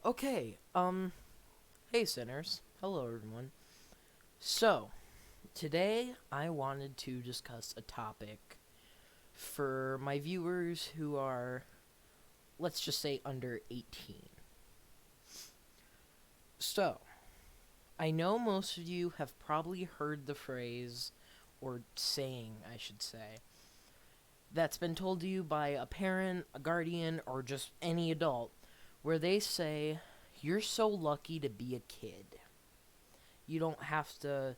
Okay, hey sinners. Hello everyone. So, today I wanted to discuss a topic for my viewers who are, let's just say, under 18. So, I know most of you have probably heard the phrase, or saying, I should say, that's been told to you by a parent, a guardian, or just any adult, where they say, "You're so lucky to be a kid. You don't have to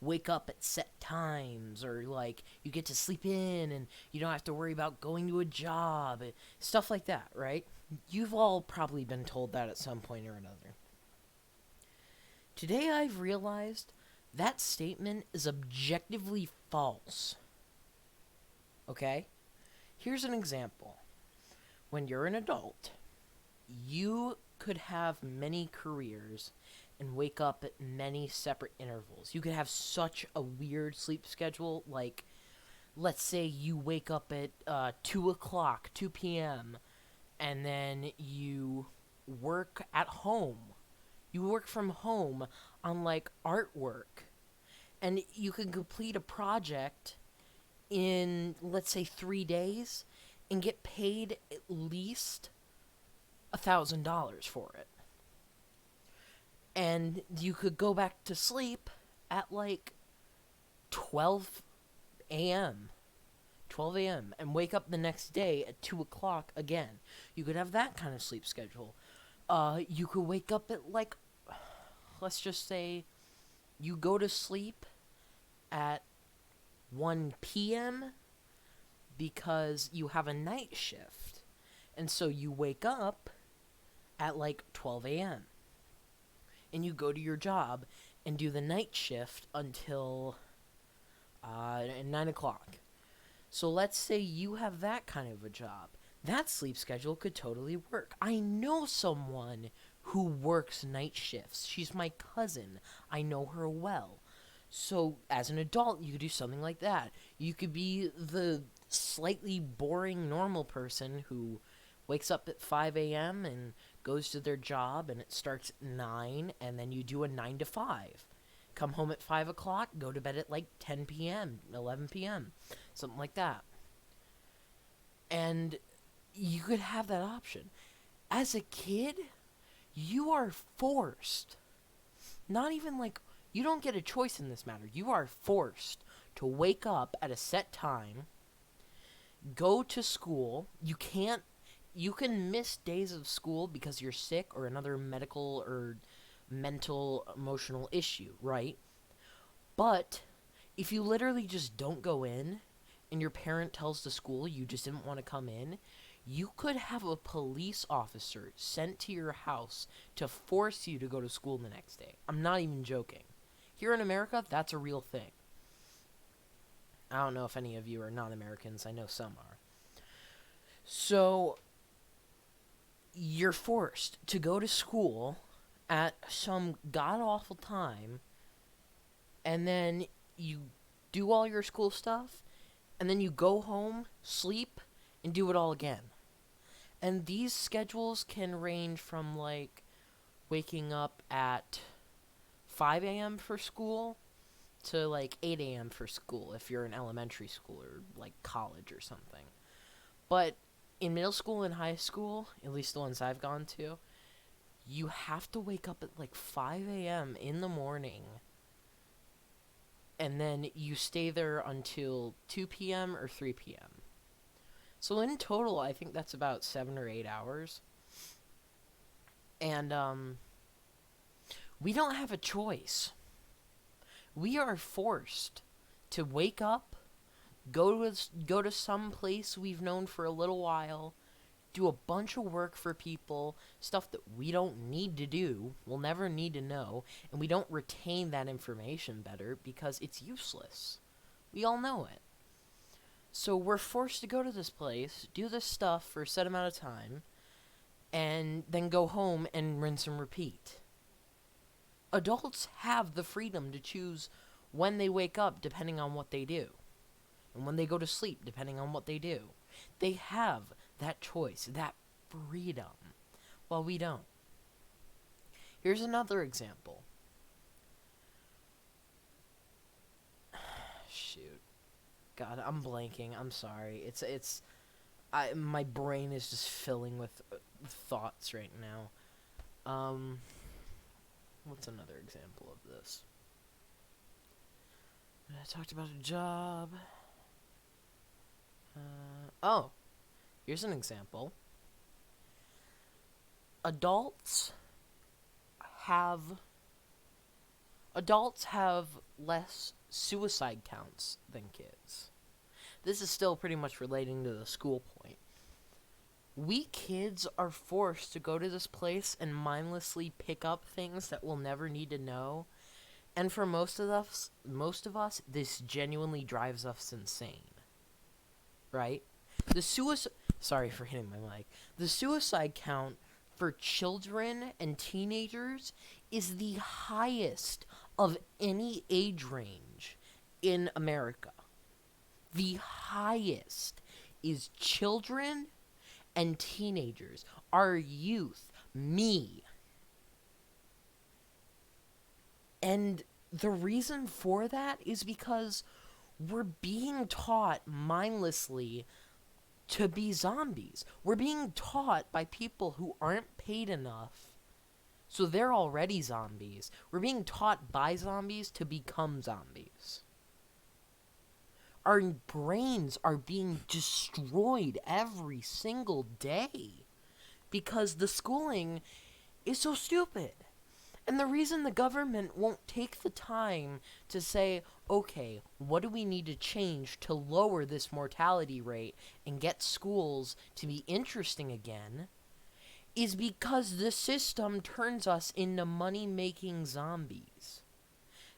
wake up at set times, or like you get to sleep in and you don't have to worry about going to a job, stuff like that," right? You've all probably been told that at some point or another. Today I've realized that statement is objectively false. Okay? Here's an example. When you're an adult, you could have many careers and wake up at many separate intervals. You could have such a weird sleep schedule. Like, let's say you wake up at 2 o'clock, 2 p.m., and then you work at home. You work from home on like artwork. And you can complete a project in, let's say, 3 days and get paid at least $1,000 for it. And you could go back to sleep at like 12 a.m. 12 a.m. and wake up the next day at 2 o'clock again. You could have that kind of sleep schedule. You could wake up at like, let's just say, you go to sleep at 1 p.m. because you have a night shift. And so you wake up at like 12 a.m. and you go to your job and do the night shift until 9 o'clock. So let's say you have that kind of a job. That sleep schedule could totally work. I know someone who works night shifts. She's my cousin. I know her well. So as an adult, you could do something like that. You could be the slightly boring normal person who wakes up at 5 a.m. and goes to their job and it starts at 9, and then you do a 9 to 5. Come home at 5 o'clock, go to bed at like 10 p.m., 11 p.m., something like that. And you could have that option. As a kid, you are forced. Not even like, you don't get a choice in this matter. You are forced to wake up at a set time, go to school. You can miss days of school because you're sick or another medical or mental emotional issue, right? But if you literally just don't go in and your parent tells the school you just didn't want to come in, you could have a police officer sent to your house to force you to go to school the next day. I'm not even joking. Here in America, that's a real thing. I don't know if any of you are non Americans. I know some are. So, you're forced to go to school at some god awful time, and then you do all your school stuff, and then you go home, sleep, and do it all again. And these schedules can range from like waking up at 5 a.m. for school to like 8 a.m. for school if you're in elementary school or like college or something. But in middle school and high school, at least the ones I've gone to, you have to wake up at like 5 a.m. in the morning, and then you stay there until 2 p.m. or 3 p.m. So in total, I think that's about 7 or 8 hours. And we don't have a choice. We are forced to wake up, go to some place we've known for a little while, do a bunch of work for people, stuff that we don't need to do, we'll never need to know, and we don't retain that information better because it's useless. We all know it. So we're forced to go to this place, do this stuff for a set amount of time, and then go home and rinse and repeat. Adults have the freedom to choose when they wake up depending on what they do, and when they go to sleep depending on what they do. They have that choice, that freedom, while we don't. Here's another example. Shoot. God, I'm blanking. I'm sorry. My brain is just filling with thoughts right now. What's another example of this? I talked about a job. Oh, here's an example. Adults have less suicide counts than kids. This is still pretty much relating to the school point. We kids are forced to go to this place and mindlessly pick up things that we'll never need to know. And for most of us, this genuinely drives us insane. Right? Sorry for hitting my mic. The suicide count for children and teenagers is the highest of any age range in America. The highest is children and teenagers. Our youth, me. And the reason for that is because we're being taught mindlessly to be zombies. We're being taught by people who aren't paid enough, so they're already zombies. We're being taught by zombies to become zombies. Our brains are being destroyed every single day because the schooling is so stupid. And the reason the government won't take the time to say, okay, what do we need to change to lower this mortality rate and get schools to be interesting again, is because the system turns us into money-making zombies.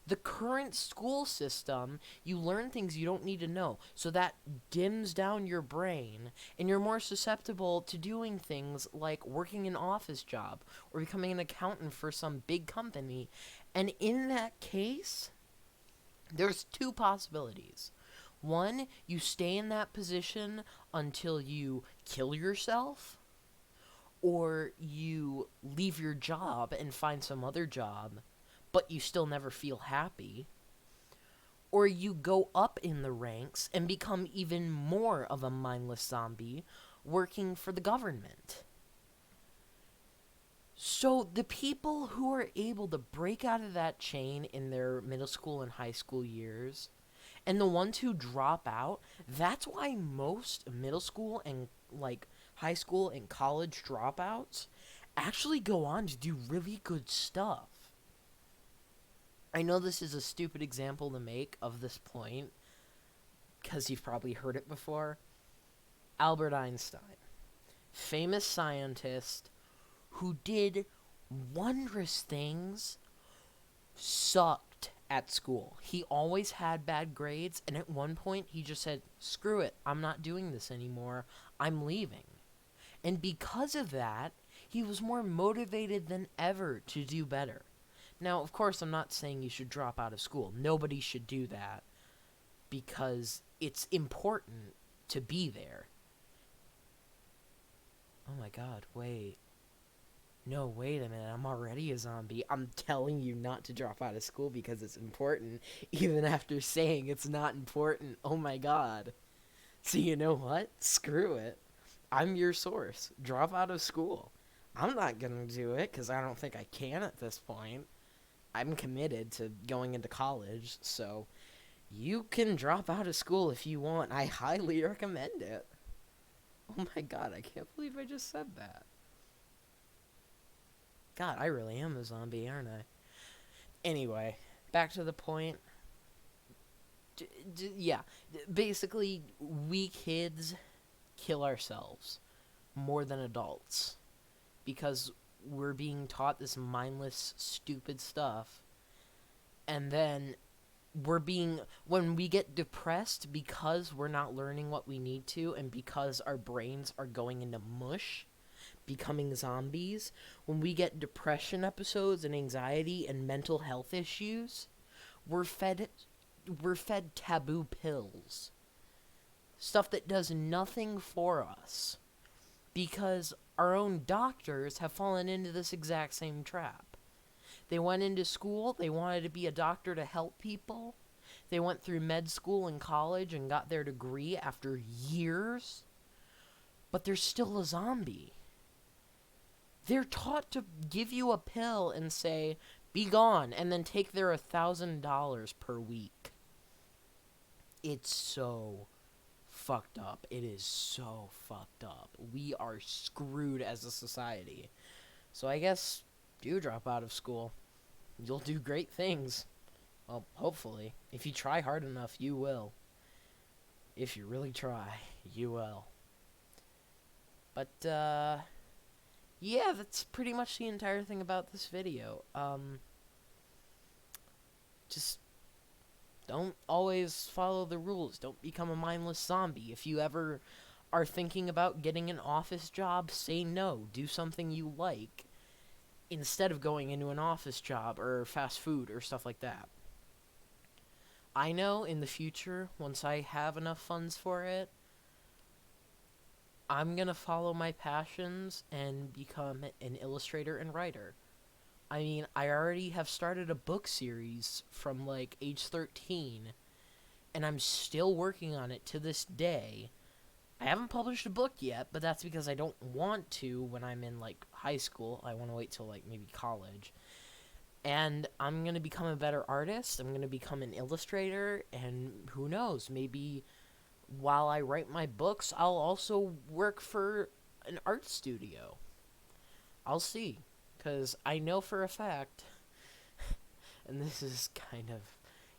The current school system, you learn things you don't need to know, so that dims down your brain, and you're more susceptible to doing things like working an office job or becoming an accountant for some big company. And in that case, there's two possibilities. One, you stay in that position until you kill yourself, or you leave your job and find some other job, but you still never feel happy, or you go up in the ranks and become even more of a mindless zombie working for the government. So the people who are able to break out of that chain in their middle school and high school years, and the ones who drop out, that's why most middle school and high school and college dropouts actually go on to do really good stuff. I know this is a stupid example to make of this point, because you've probably heard it before. Albert Einstein, famous scientist who did wondrous things, sucked at school. He always had bad grades, and at one point he just said, screw it, I'm not doing this anymore, I'm leaving. And because of that, he was more motivated than ever to do better. Now, of course, I'm not saying you should drop out of school. Nobody should do that because it's important to be there. Oh my god, wait. No, wait a minute. I'm already a zombie. I'm telling you not to drop out of school because it's important, even after saying it's not important. Oh my god. So you know what? Screw it. I'm your source. Drop out of school. I'm not gonna do it because I don't think I can at this point. I'm committed to going into college, so you can drop out of school if you want. I highly recommend it. Oh my god, I can't believe I just said that. God, I really am a zombie, aren't I? Anyway, back to the point. Basically, we kids kill ourselves more than adults because we're being taught this mindless, stupid stuff, and then when we get depressed because we're not learning what we need to, and because our brains are going into mush, becoming zombies, when we get depression episodes and anxiety and mental health issues, we're fed taboo pills. Stuff that does nothing for us. Because our own doctors have fallen into this exact same trap. They went into school, they wanted to be a doctor to help people. They went through med school and college and got their degree after years, but they're still a zombie. They're taught to give you a pill and say, be gone, and then take their $1,000 per week. It's so fucked up. It is so fucked up. We are screwed as a society. So I guess do drop out of school. You'll do great things. Well, hopefully. If you try hard enough, you will. If you really try, you will. But, yeah, that's pretty much the entire thing about this video. Just don't always follow the rules. Don't become a mindless zombie. If you ever are thinking about getting an office job, say no. Do something you like instead of going into an office job or fast food or stuff like that. I know in the future, once I have enough funds for it, I'm gonna follow my passions and become an illustrator and writer. I mean, I already have started a book series from like age 13, and I'm still working on it to this day. I haven't published a book yet, but that's because I don't want to when I'm in like high school. I want to wait till like maybe college. And I'm going to become a better artist. I'm going to become an illustrator, and who knows, maybe while I write my books, I'll also work for an art studio. I'll see. Because I know for a fact, and this is kind of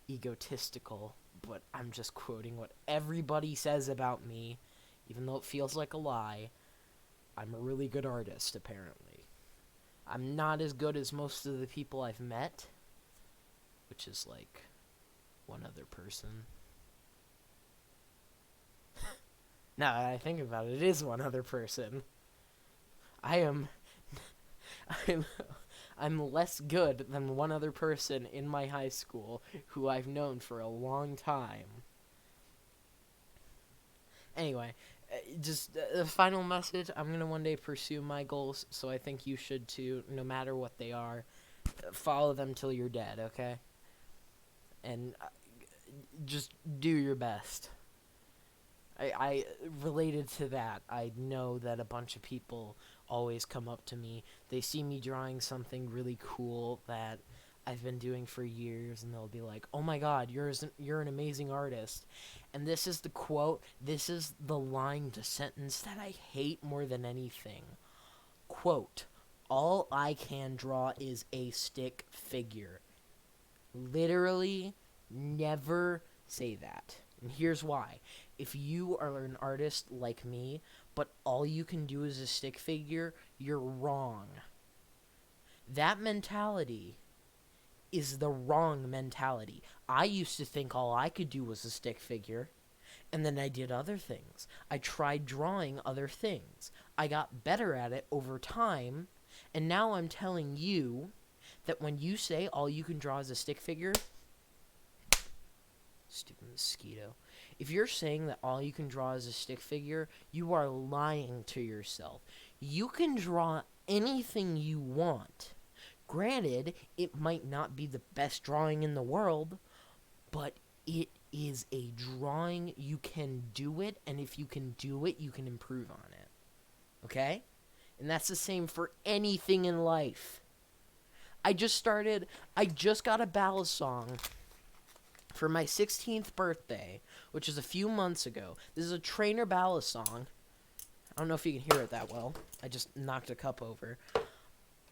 egotistical, but I'm just quoting what everybody says about me, even though it feels like a lie. I'm a really good artist, apparently. I'm not as good as most of the people I've met, which is like one other person. Now that I think about it, it is one other person. I'm less good than one other person in my high school who I've known for a long time. Anyway, just a final message. I'm going to one day pursue my goals, so I think you should too, no matter what they are. Follow them till you're dead, okay? And just do your best. I related to that. I know that a bunch of people always come up to me. They see me drawing something really cool that I've been doing for years, and they'll be like, "Oh my God, you're an amazing artist." And this is the quote. This is the line to sentence that I hate more than anything. Quote, "All I can draw is a stick figure." Literally, never say that. And here's why. If you are an artist like me, but all you can do is a stick figure, you're wrong. That mentality is the wrong mentality. I used to think all I could do was a stick figure, and then I did other things. I tried drawing other things. I got better at it over time, and now I'm telling you that when you say all you can draw is a stick figure, stupid mosquito. If you're saying that all you can draw is a stick figure, you are lying to yourself. You can draw anything you want. Granted, it might not be the best drawing in the world, but it is a drawing. You can do it, and if you can do it, you can improve on it. Okay? And that's the same for anything in life. I just got a ballad song for my 16th birthday, which is a few months ago. This is a Trainer ballad song. I don't know if you can hear it that well. I just knocked a cup over.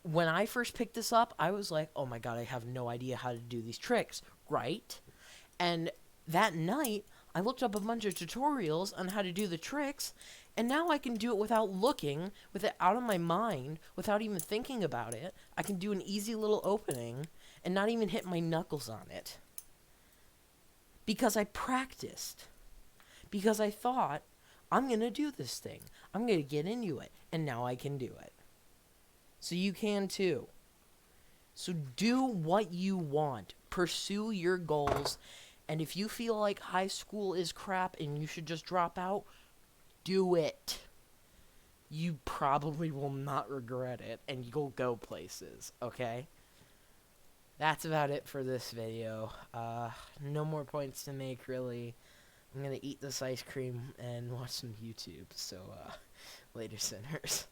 When I first picked this up, I was like, oh my God, I have no idea how to do these tricks, right? And that night, I looked up a bunch of tutorials on how to do the tricks, and now I can do it without looking, with it out of my mind, without even thinking about it. I can do an easy little opening and not even hit my knuckles on it. Because I practiced. Because I thought, I'm going to do this thing. I'm going to get into it. And now I can do it. So you can too. So do what you want. Pursue your goals. And if you feel like high school is crap and you should just drop out, do it. You probably will not regret it. And you'll go places, okay? that's about it for this video. No more points to make, really. I'm gonna eat this ice cream and watch some YouTube. So, later, sinners.